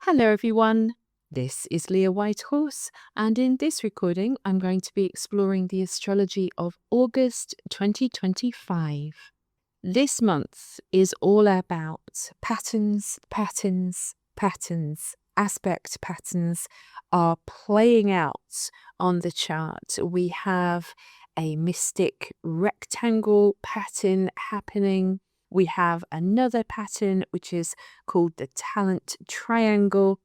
Hello everyone, this is Leah Whitehorse, and in this recording I'm going to be exploring the astrology of August 2025. This month is all about patterns, patterns, patterns. Aspect patterns are playing out on the chart. We have a mystic rectangle pattern happening. We have another pattern which is called the talent triangle.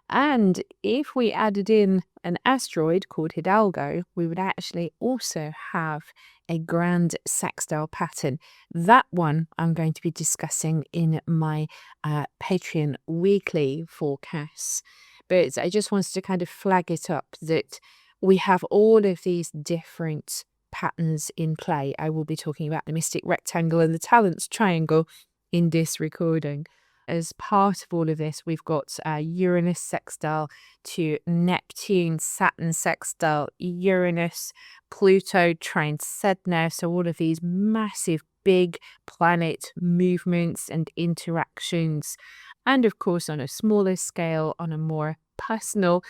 And if we added in an asteroid called Hidalgo, we would actually also have a grand sextile pattern. That one I'm going to be discussing in my Patreon weekly forecasts. But I just wanted to kind of flag it up that we have all of these different patterns in play. I will be talking about the mystic rectangle and the talents triangle in this recording. As part of all of this, we've got Uranus sextile to Neptune, Saturn sextile Uranus, Pluto trine Sedna. So all of these massive big planet movements and interactions. And of course, on a smaller scale, on a more personal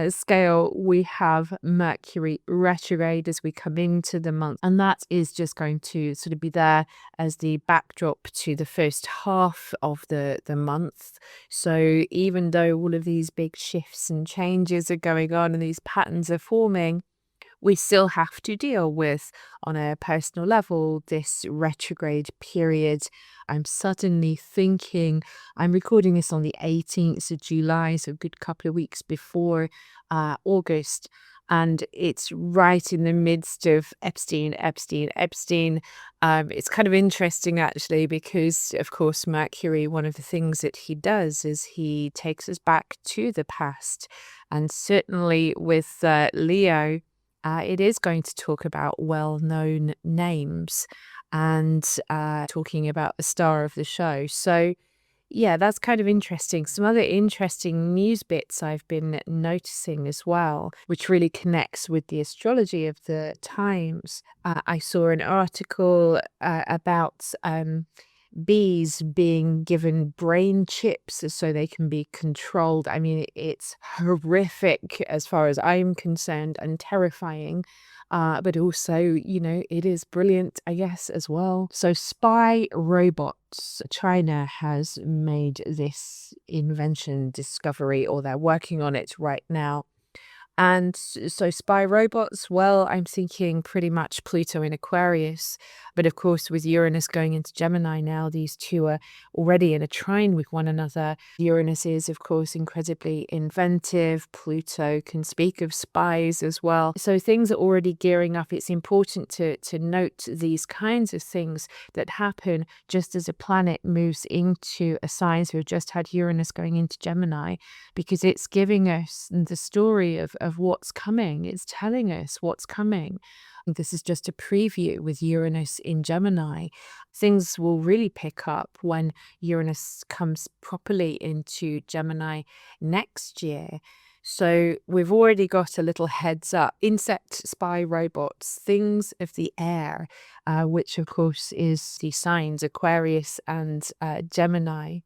scale, we have Mercury retrograde as we come into the month, and that is just going to sort of be there as the backdrop to the first half of the month. So even though all of these big shifts and changes are going on and these patterns are forming, we still have to deal with, on a personal level, this retrograde period. I'm suddenly thinking, I'm recording this on the 18th of July, so a good couple of weeks before August, and it's right in the midst of Epstein. It's kind of interesting, actually, because, of course, Mercury, one of the things that he does is he takes us back to the past. And certainly with Leo, it is going to talk about well-known names and talking about the star of the show. So yeah, that's kind of interesting. Some other interesting news bits I've been noticing as well, which really connects with the astrology of the times. I saw an article about bees being given brain chips so they can be controlled. I mean, it's horrific as far as I'm concerned and terrifying. But also, it is brilliant, I guess, as well. So spy robots. China has made this invention discovery, or they're working on it right now. And so spy robots, well, I'm thinking pretty much Pluto in Aquarius. But of course, with Uranus going into Gemini now, these two are already in a trine with one another. Uranus is, of course, incredibly inventive. Pluto can speak of spies as well. So things are already gearing up. It's important to note these kinds of things that happen just as a planet moves into a sign. So we've just had Uranus going into Gemini, because it's giving us the story of what's coming. It's telling us what's coming. This is just a preview with Uranus in Gemini. Things will really pick up when Uranus comes properly into Gemini next year. So we've already got a little heads up. Insect spy robots, things of the air, which of course is the signs Aquarius and Gemini.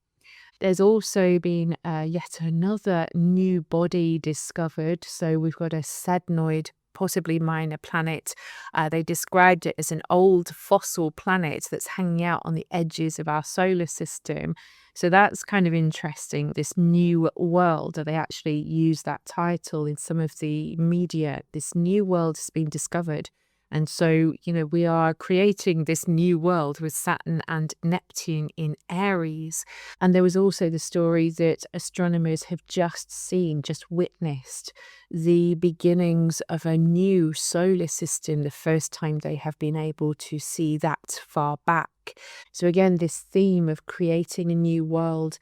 There's also been yet another new body discovered. So we've got a sednoid, possibly minor planet. They described it as an old fossil planet that's hanging out on the edges of our solar system. So that's kind of interesting, this new world. They actually use that title in some of the media. This new world has been discovered. And so, we are creating this new world with Saturn and Neptune in Aries. And there was also the story that astronomers have just witnessed the beginnings of a new solar system, the first time they have been able to see that far back. So again, this theme of creating a new world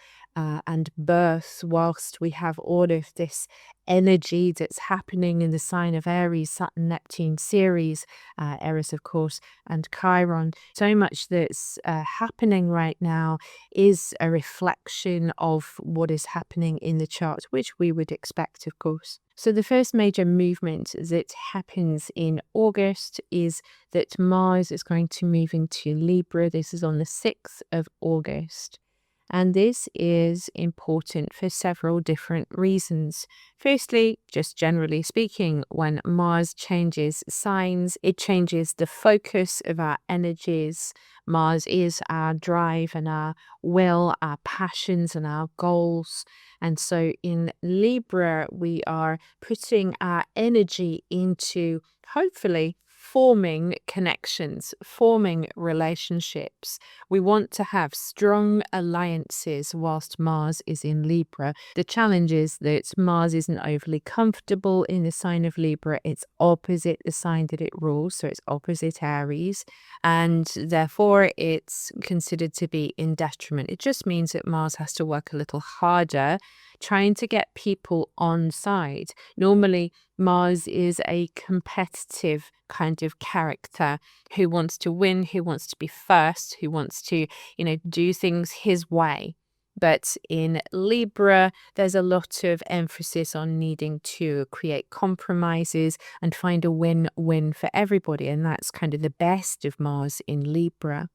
and birth, whilst we have all of this energy that's happening in the sign of Aries, Saturn, Neptune, Ceres, Eris, of course, and Chiron. So much that's happening right now is a reflection of what is happening in the chart, which we would expect, of course. So the first major movement that happens in August is that Mars is going to move into Libra. This is on the 6th of August. And this is important for several different reasons. Firstly, just generally speaking, when Mars changes signs, it changes the focus of our energies. Mars is our drive and our will, our passions and our goals. And so in Libra, we are putting our energy into hopefully forming connections, forming relationships. We want to have strong alliances whilst Mars is in Libra. The challenge is that Mars isn't overly comfortable in the sign of Libra. It's opposite the sign that it rules, so it's opposite Aries, and therefore it's considered to be in detriment. It just means that Mars has to work a little harder trying to get people on side. Normally, Mars is a competitive kind of character who wants to win, who wants to be first, who wants to, do things his way. But in Libra, there's a lot of emphasis on needing to create compromises and find a win-win for everybody. And that's kind of the best of Mars in Libra.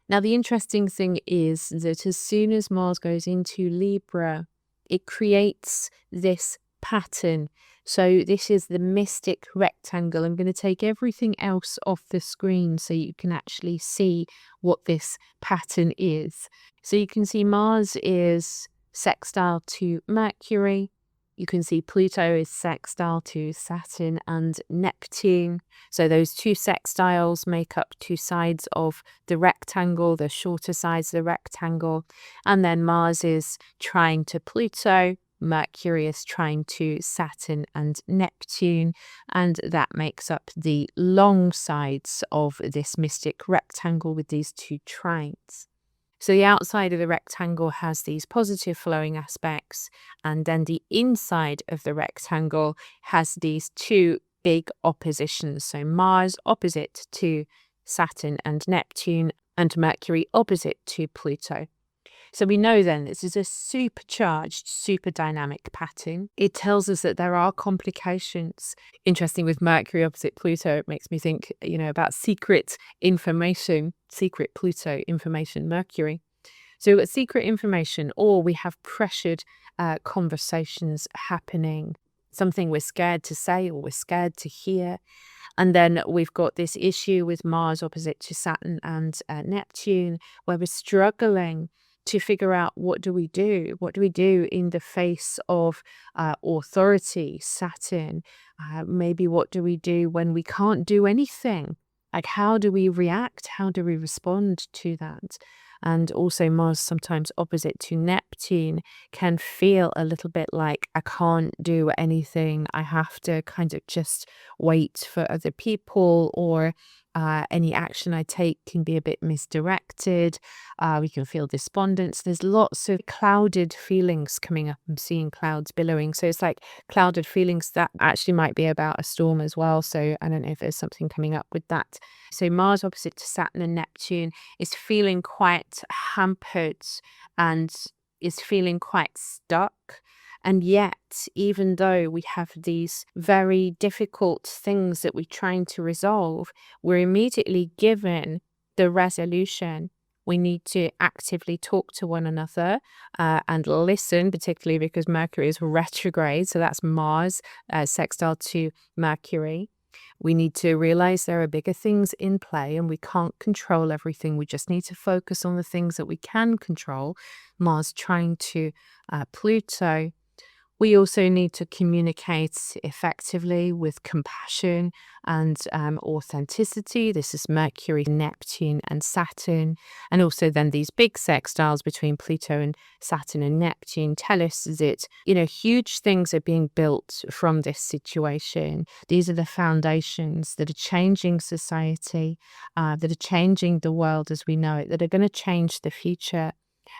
Now, the interesting thing is that as soon as Mars goes into Libra, it creates this pattern. So this is the mystic rectangle. I'm going to take everything else off the screen so you can actually see what this pattern is. So you can see Mars is sextile to Mercury. You can see Pluto is sextile to Saturn and Neptune. So those two sextiles make up two sides of the rectangle, the shorter sides of the rectangle. And then Mars is trine to Pluto, Mercury is trine to Saturn and Neptune, and that makes up the long sides of this mystic rectangle with these two trines. So the outside of the rectangle has these positive flowing aspects, and then the inside of the rectangle has these two big oppositions. So Mars opposite to Saturn and Neptune, and Mercury opposite to Pluto. So we know then this is a supercharged, super dynamic pattern. It tells us that there are complications. Interesting, with Mercury opposite Pluto, it makes me think, about secret information, secret Pluto information, Mercury. So we've got secret information, or we have pressured conversations happening, something we're scared to say or we're scared to hear. And then we've got this issue with Mars opposite to Saturn and Neptune, where we're struggling to figure out what do we do? What do we do in the face of authority, Saturn? Maybe what do we do when we can't do anything? Like, how do we react? How do we respond to that? And also Mars sometimes opposite to Neptune can feel a little bit like I can't do anything. I have to kind of just wait for other people, or any action I take can be a bit misdirected. We can feel despondence. There's lots of clouded feelings coming up. I'm seeing clouds billowing. So it's like clouded feelings that actually might be about a storm as well. So I don't know if there's something coming up with that. So Mars opposite to Saturn and Neptune is feeling quite hampered and is feeling quite stuck. And yet, even though we have these very difficult things that we're trying to resolve, we're immediately given the resolution. We need to actively talk to one another and listen, particularly because Mercury is retrograde. So that's Mars sextile to Mercury. We need to realize there are bigger things in play and we can't control everything. We just need to focus on the things that we can control. Mars trying to Pluto. We also need to communicate effectively with compassion and authenticity. This is Mercury, Neptune, and Saturn. And also then these big sextiles between Pluto and Saturn and Neptune tell us that, huge things are being built from this situation. These are the foundations that are changing society, that are changing the world as we know it, that are going to change the future.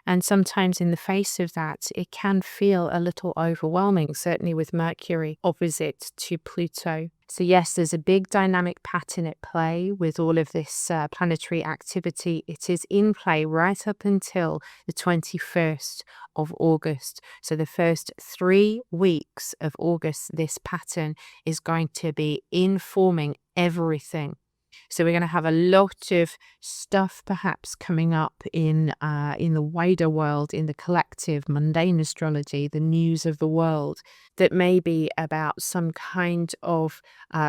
And sometimes in the face of that, it can feel a little overwhelming, certainly with Mercury opposite to Pluto. So yes, there's a big dynamic pattern at play with all of this planetary activity. It is in play right up until the 21st of August. So the first 3 weeks of August, this pattern is going to be informing everything. So we're going to have a lot of stuff perhaps coming up in the wider world, in the collective mundane astrology, the news of the world, that may be about some kind of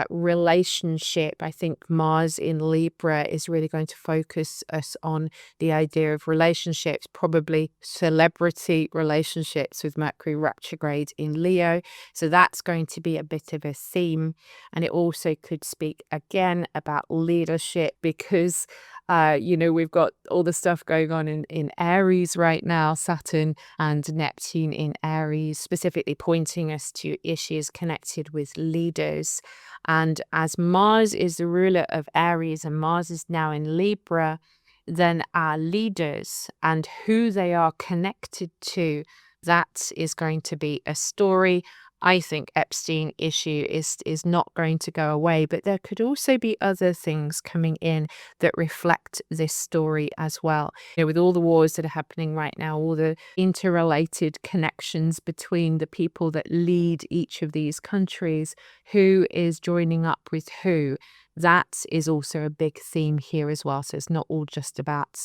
relationship. I think Mars in Libra is really going to focus us on the idea of relationships, probably celebrity relationships with Mercury retrograde in Leo. So that's going to be a bit of a theme. And it also could speak again about leadership because we've got all the stuff going on in Aries right now, Saturn and Neptune in Aries, specifically pointing us to issues connected with leaders. And as Mars is the ruler of Aries and Mars is now in Libra, then our leaders and who they are connected to, that is going to be a story. I think Epstein issue is not going to go away, but there could also be other things coming in that reflect this story as well. With all the wars that are happening right now, all the interrelated connections between the people that lead each of these countries, who is joining up with who, that is also a big theme here as well. So it's not all just about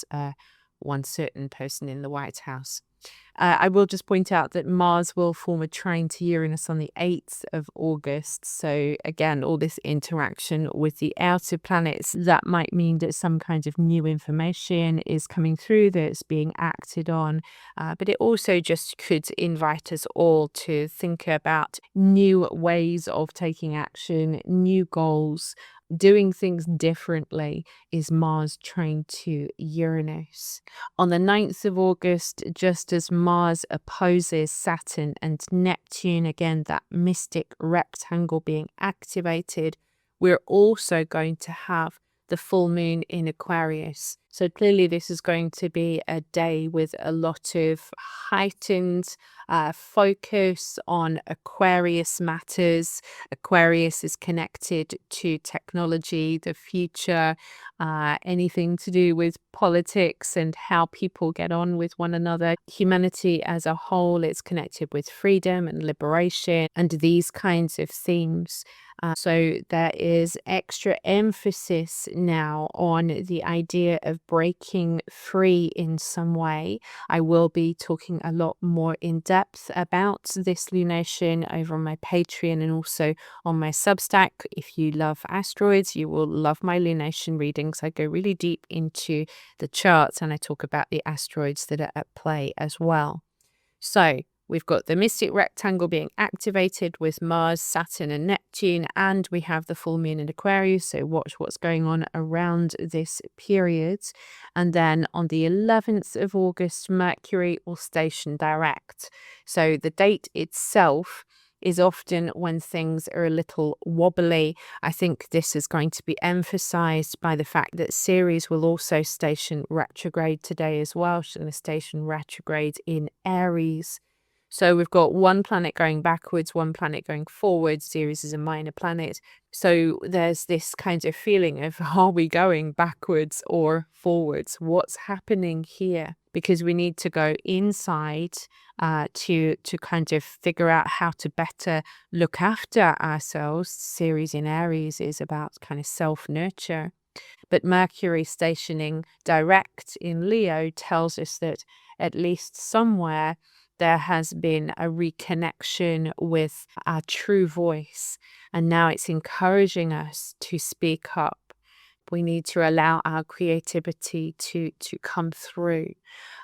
one certain person in the White House. I will just point out that Mars will form a trine to Uranus on the 8th of August. So again, all this interaction with the outer planets, that might mean that some kind of new information is coming through that's being acted on. But it also just could invite us all to think about new ways of taking action, new goals, doing things differently. Is Mars trine to Uranus. On the 9th of August, just as Mars opposes Saturn and Neptune, again, that mystic rectangle being activated, we're also going to have the full moon in Aquarius. So clearly this is going to be a day with a lot of heightened focus on Aquarius matters. Aquarius is connected to technology, the future, anything to do with politics and how people get on with one another. Humanity as a whole is connected with freedom and liberation and these kinds of themes. So there is extra emphasis now on the idea of breaking free in some way. I will be talking a lot more in depth about this lunation over on my Patreon and also on my Substack. If you love asteroids, you will love my lunation readings. I go really deep into the charts and I talk about the asteroids that are at play as well. So we've got the mystic rectangle being activated with Mars, Saturn and Neptune, and we have the full moon in Aquarius, so watch what's going on around this period. And then on the 11th of August, Mercury will station direct. So the date itself is often when things are a little wobbly. I think this is going to be emphasized by the fact that Ceres will also station retrograde today as well. She's going to station retrograde in Aries. So we've got one planet going backwards, one planet going forwards. Ceres is a minor planet. So there's this kind of feeling of, are we going backwards or forwards? What's happening here? Because we need to go inside to kind of figure out how to better look after ourselves. Ceres in Aries is about kind of self-nurture. But Mercury stationing direct in Leo tells us that at least somewhere there has been a reconnection with our true voice. And now it's encouraging us to speak up. We need to allow our creativity to come through.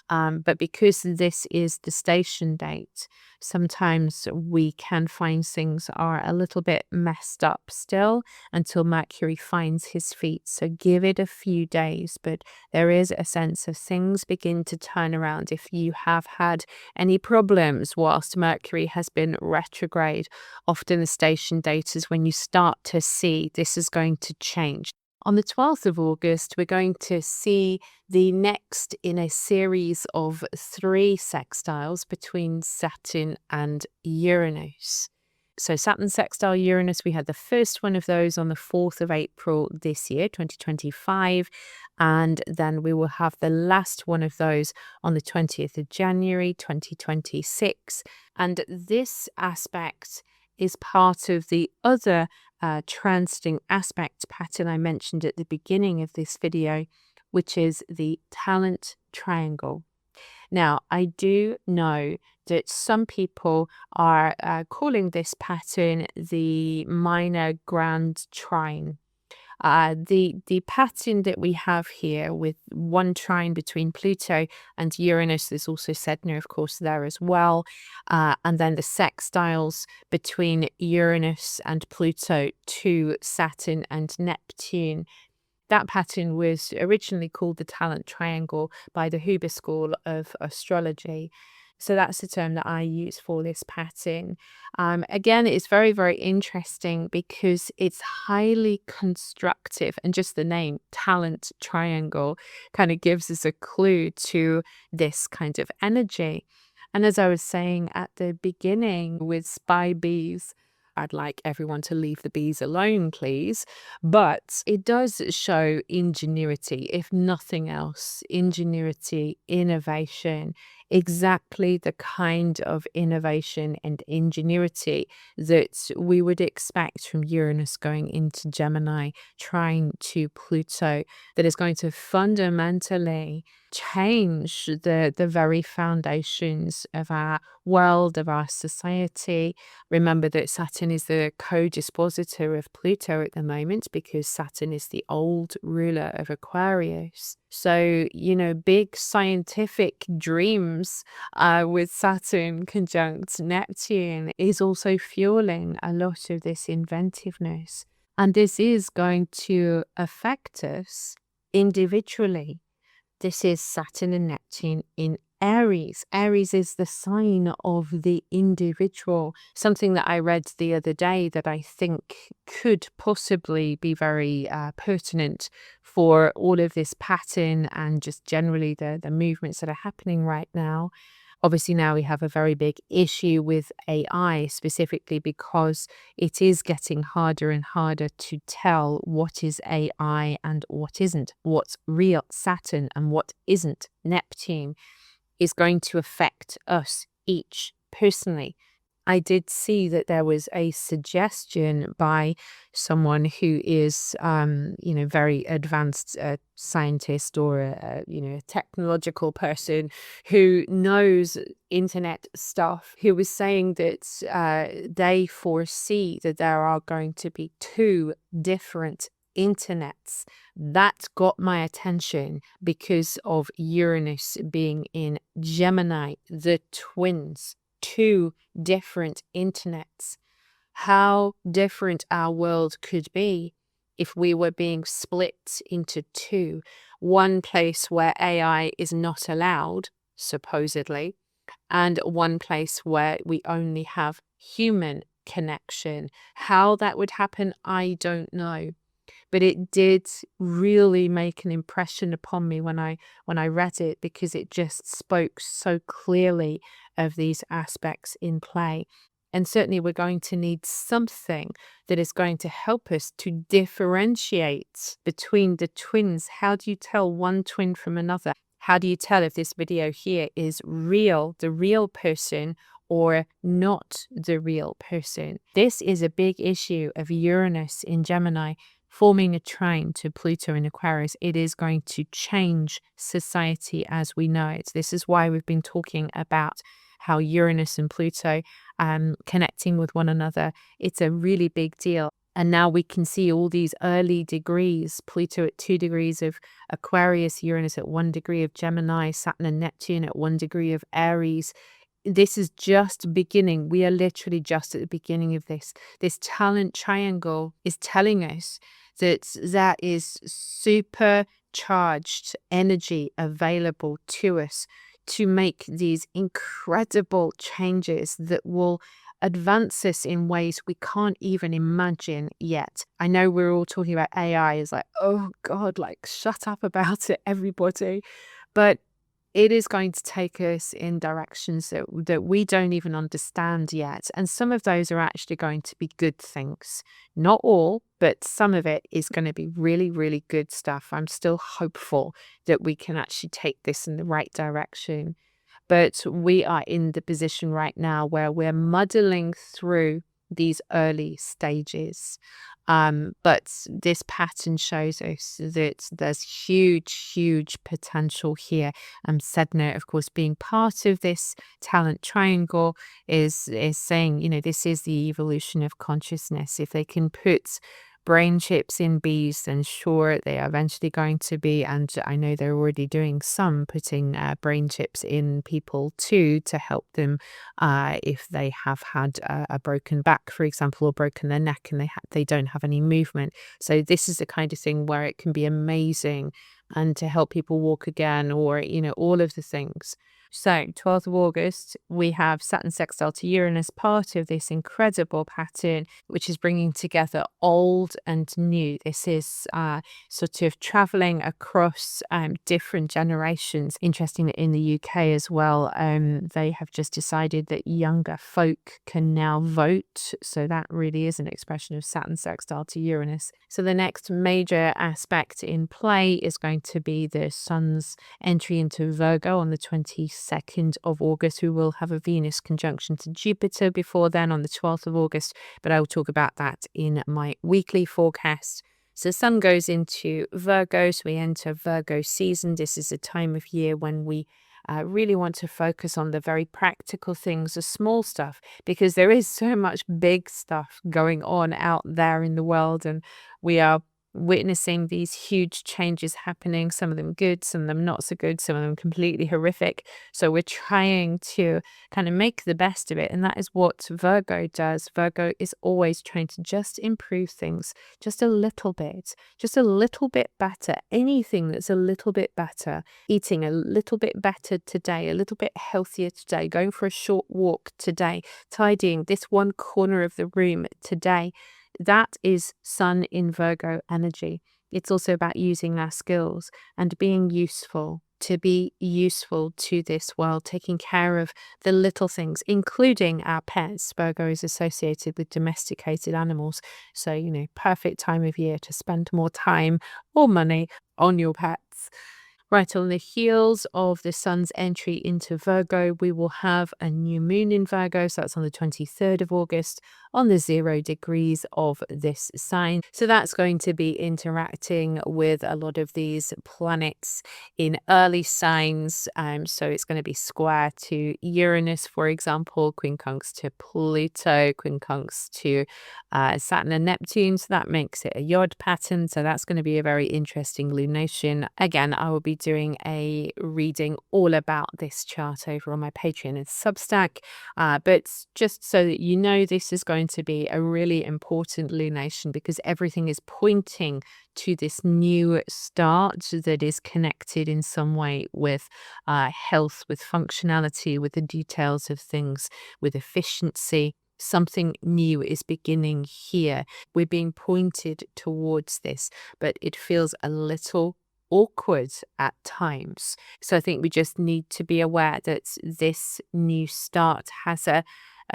But because this is the station date, sometimes we can find things are a little bit messed up still until Mercury finds his feet. So give it a few days, but there is a sense of things begin to turn around. If you have had any problems whilst Mercury has been retrograde, often the station date is when you start to see this is going to change. On the 12th of August, we're going to see the next in a series of 3 sextiles between Saturn and Uranus. So Saturn sextile Uranus, we had the first one of those on the 4th of April this year, 2025. And then we will have the last one of those on the 20th of January, 2026. And this aspect is part of the other transiting aspect pattern I mentioned at the beginning of this video, which is the talent triangle. Now, I do know that some people are calling this pattern the minor grand trine. The pattern that we have here with one trine between Pluto and Uranus, there's also Sedna, of course, there as well. And then the sextiles between Uranus and Pluto to Saturn and Neptune. That pattern was originally called the talent triangle by the Huber School of Astrology. So that's the term that I use for this pattern. Again, it's very, very interesting because it's highly constructive, and just the name talent triangle kind of gives us a clue to this kind of energy. And as I was saying at the beginning with spy bees, I'd like everyone to leave the bees alone, please. But it does show ingenuity, if nothing else, ingenuity, innovation, exactly the kind of innovation and ingenuity that we would expect from Uranus going into Gemini, trine to Pluto, that is going to fundamentally change the very foundations of our world, of our society. Remember that Saturn is the co-dispositor of Pluto at the moment because Saturn is the old ruler of Aquarius. So, big scientific dreams with Saturn conjunct Neptune is also fueling a lot of this inventiveness. And this is going to affect us individually. This is Saturn and Neptune in Aries. Aries is the sign of the individual. Something that I read the other day that I think could possibly be very pertinent for all of this pattern and just generally the movements that are happening right now. Obviously, now we have a very big issue with AI, specifically because it is getting harder and harder to tell what is AI and what isn't, what's real Saturn and what isn't Neptune, is going to affect us each personally. I did see that there was a suggestion by someone who is, very advanced scientist or a technological person who knows internet stuff, who was saying that they foresee that there are going to be two different internets. That got my attention because of Uranus being in Gemini, the twins. Two different internets. How different our world could be if we were being split into two. One place where AI is not allowed, supposedly, and one place where we only have human connection. How that would happen, I don't know. But it did really make an impression upon me when I read it, because it just spoke so clearly of these aspects in play. And certainly we're going to need something that is going to help us to differentiate between the twins. How do you tell one twin from another? How do you tell if this video here is real, the real person, or not the real person? This is a big issue of Uranus in Gemini forming a trine to Pluto in Aquarius. It is going to change society as we know it. This is why we've been talking about how Uranus and Pluto connecting with one another. It's a really big deal. And now we can see all these early degrees, Pluto at 2 degrees of Aquarius, Uranus at 1 degree of Gemini, Saturn and Neptune at 1 degree of Aries. This is just beginning. We are literally just at the beginning of this. This talent triangle is telling us that there is supercharged energy available to us to make these incredible changes that will advance us in ways we can't even imagine yet. I know we're all talking about AI is like, oh God, like shut up about it, everybody. But it is going to take us in directions that we don't even understand yet. And some of those are actually going to be good things. Not all, but some of it is going to be really, really good stuff. I'm still hopeful that we can actually take this in the right direction. But we are in the position right now where we're muddling through these early stages. But this pattern shows us that there's huge potential here. Sedna, of course, being part of this talent triangle is saying, this is the evolution of consciousness. If they can put brain chips in bees, then sure, they are eventually going to be, and I know they're already doing some, putting brain chips in people too, to help them if they have had a broken back, for example, or broken their neck, and they don't have any movement. So this is the kind of thing where it can be amazing, and to help people walk again, or all of the things. So 12th of August, we have Saturn sextile to Uranus, part of this incredible pattern, which is bringing together old and new. This is sort of traveling across different generations. Interesting that in the UK as well, they have just decided that younger folk can now vote. So that really is an expression of Saturn sextile to Uranus. So the next major aspect in play is going to be the Sun's entry into Virgo on the 22nd of August. We will have a Venus conjunction to Jupiter before then on the 12th of August, but I will talk about that in my weekly forecast. So the Sun goes into Virgo, so we enter Virgo season. This is a time of year when we really want to focus on the very practical things, the small stuff, because there is so much big stuff going on out there in the world, and we are witnessing these huge changes happening, some of them good, some of them not so good, some of them completely horrific. So we're trying to kind of make the best of it, and that is what Virgo does. Virgo is always trying to just improve things just a little bit better. Anything that's a little bit better, eating a little bit better today, a little bit healthier today, going for a short walk today, tidying this one corner of the room today. That is Sun in Virgo energy. It's also about using our skills and being useful, to be useful to this world, taking care of the little things, including our pets. Virgo is associated with domesticated animals. So, perfect time of year to spend more time or money on your pets. Right on the heels of the Sun's entry into Virgo, we will have a new moon in Virgo. So that's on the 23rd of August on the 0 degrees of this sign. So that's going to be interacting with a lot of these planets in early signs. So it's going to be square to Uranus, for example, quincunx to Pluto, quincunx to Saturn and Neptune. So that makes it a yod pattern. So that's going to be a very interesting lunation. Again, I will be doing a reading all about this chart over on my Patreon and Substack. But just so that you know, this is going to be a really important lunation because everything is pointing to this new start that is connected in some way with health, with functionality, with the details of things, with efficiency. Something new is beginning here. We're being pointed towards this, but it feels a little awkward at times. So I think we just need to be aware that this new start has a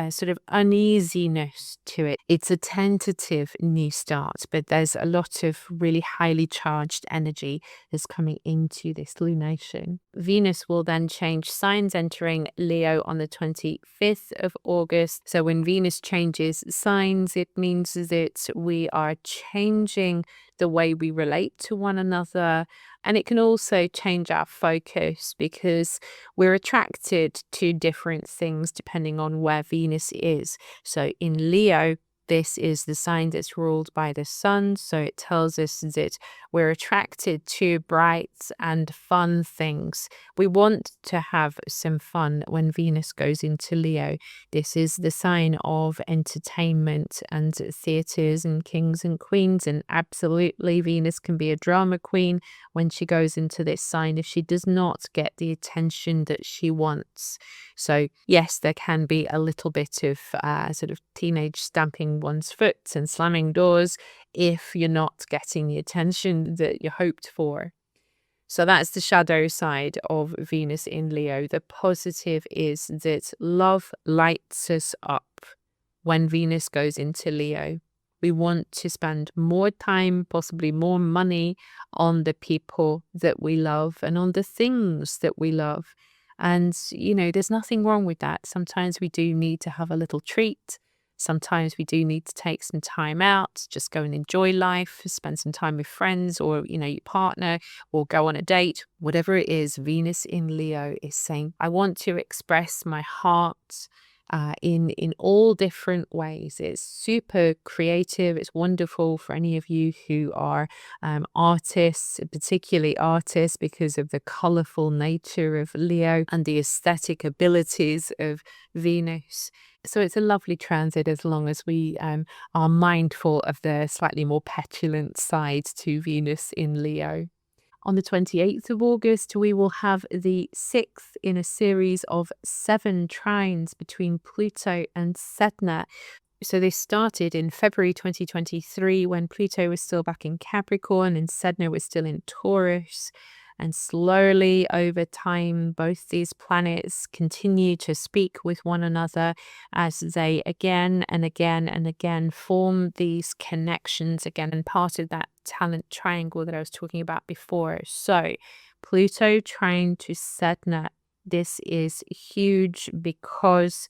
sort of uneasiness to it. It's a tentative new start, but there's a lot of really highly charged energy that's coming into this lunation. Venus will then change signs, entering Leo on the 25th of August. So when Venus changes signs, it means that we are changing the way we relate to one another. And it can also change our focus because we're attracted to different things depending on where Venus is. So in Leo, this is the sign that's ruled by the sun. So it tells us that we're attracted to bright and fun things. We want to have some fun when Venus goes into Leo. This is the sign of entertainment and theatres and kings and queens. And absolutely, Venus can be a drama queen when she goes into this sign if she does not get the attention that she wants. So yes, there can be a little bit of sort of teenage stamping one's foot and slamming doors if you're not getting the attention that you hoped for. So that's the shadow side of Venus in Leo. The positive is that love lights us up when Venus goes into Leo. We want to spend more time, possibly more money, on the people that we love and on the things that we love. And, there's nothing wrong with that. Sometimes we do need to have a little treat. Sometimes we do need to take some time out, just go and enjoy life, spend some time with friends or, your partner, or go on a date. Whatever it is, Venus in Leo is saying, I want to express my heart in all different ways. It's super creative. It's wonderful for any of you who are artists, particularly artists, because of the colorful nature of Leo and the aesthetic abilities of Venus. So it's a lovely transit as long as we are mindful of the slightly more petulant side to Venus in Leo. On the 28th of August, we will have the 6th in a series of 7 trines between Pluto and Sedna. So they started in February 2023 when Pluto was still back in Capricorn and Sedna was still in Taurus. And slowly over time, both these planets continue to speak with one another as they again and again and again form these connections again, and part of that talent triangle that I was talking about before. So Pluto trine to Sedna, this is huge because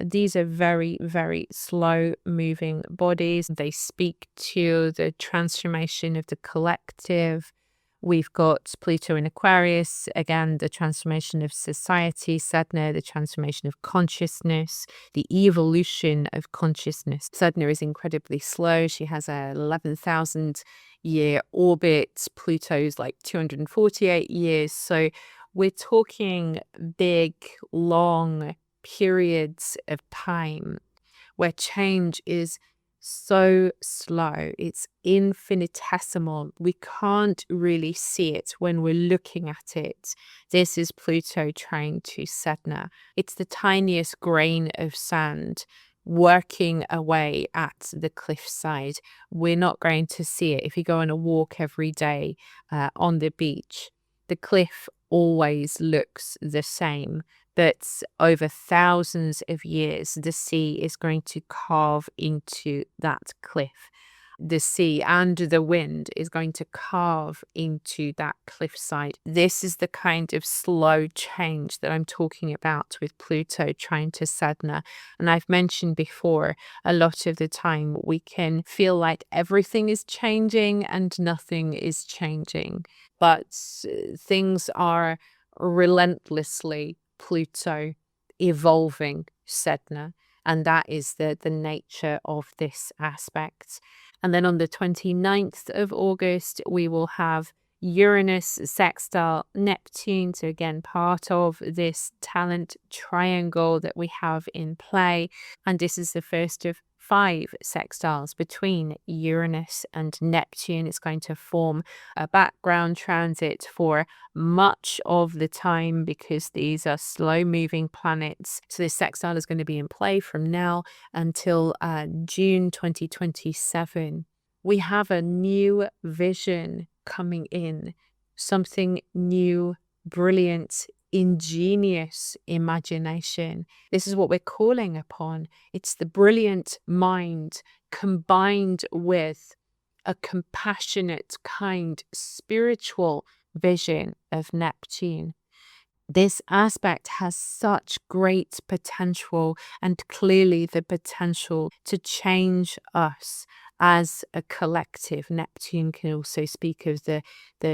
these are very, very slow moving bodies. They speak to the transformation of the collective. We've got Pluto in Aquarius, again, the transformation of society, Sedna, the transformation of consciousness, the evolution of consciousness. Sedna is incredibly slow. She has a 11,000 year orbit. Pluto's like 248 years. So we're talking big, long periods of time where change is so slow. It's infinitesimal. We can't really see it when we're looking at it. This is Pluto trine to Sedna. It's the tiniest grain of sand working away at the cliffside. We're not going to see it if you go on a walk every day on the beach. The cliff always looks the same. But over thousands of years, the sea is going to carve into that cliff. The sea and the wind is going to carve into that cliffside. This is the kind of slow change that I'm talking about with Pluto trine to Sedna. And I've mentioned before, a lot of the time we can feel like everything is changing and nothing is changing. But things are relentlessly Pluto evolving Sedna, and that is the nature of this aspect. And then on the 29th of August, we will have Uranus sextile Neptune. So again, part of this talent triangle that we have in play. And this is the first of 5 sextiles between Uranus and Neptune. It's going to form a background transit for much of the time because these are slow moving planets. So this sextile is going to be in play from now until June 2027. We have a new vision coming in, something new, brilliant, ingenious imagination. This is what we're calling upon. It's the brilliant mind combined with a compassionate, kind, spiritual vision of Neptune. This aspect has such great potential, and clearly the potential to change us as a collective. Neptune can also speak of the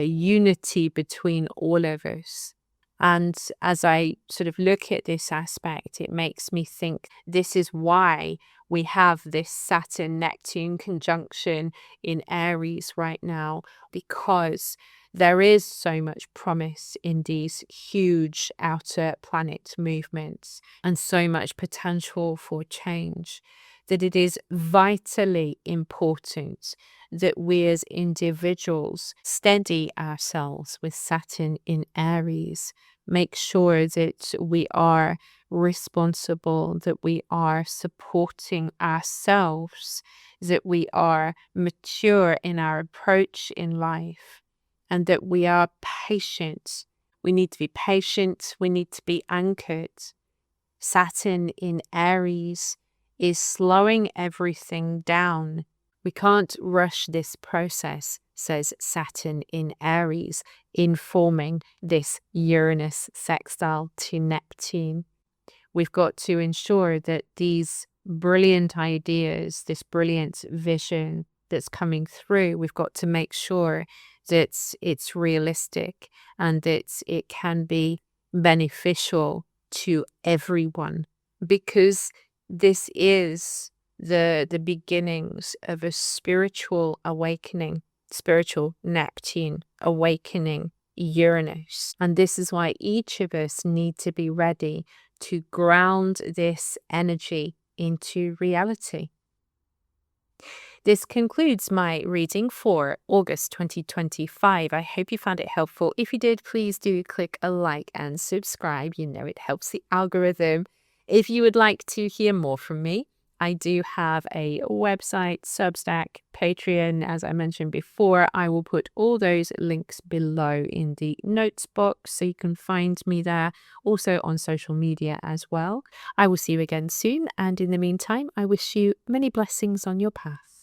unity between all of us. And as I sort of look at this aspect, it makes me think this is why we have this Saturn-Neptune conjunction in Aries right now, because there is so much promise in these huge outer planet movements and so much potential for change, that it is vitally important that we as individuals steady ourselves with Saturn in Aries, make sure that we are responsible, that we are supporting ourselves, that we are mature in our approach in life, and that we are patient. We need to be patient. We need to be anchored. Saturn in Aries is slowing everything down. We can't rush this process, says Saturn in Aries, in forming this Uranus sextile to Neptune. We've got to ensure that these brilliant ideas, this brilliant vision that's coming through, we've got to make sure that it's realistic and that it can be beneficial to everyone, because this is the beginnings of a spiritual awakening, spiritual Neptune awakening Uranus. And this is why each of us need to be ready to ground this energy into reality. This concludes my reading for August 2025. I hope you found it helpful. If you did, please do click a like and subscribe. You know it helps the algorithm. If you would like to hear more from me, I do have a website, Substack, Patreon, as I mentioned before. I will put all those links below in the notes box so you can find me there, also on social media as well. I will see you again soon, and in the meantime, I wish you many blessings on your path.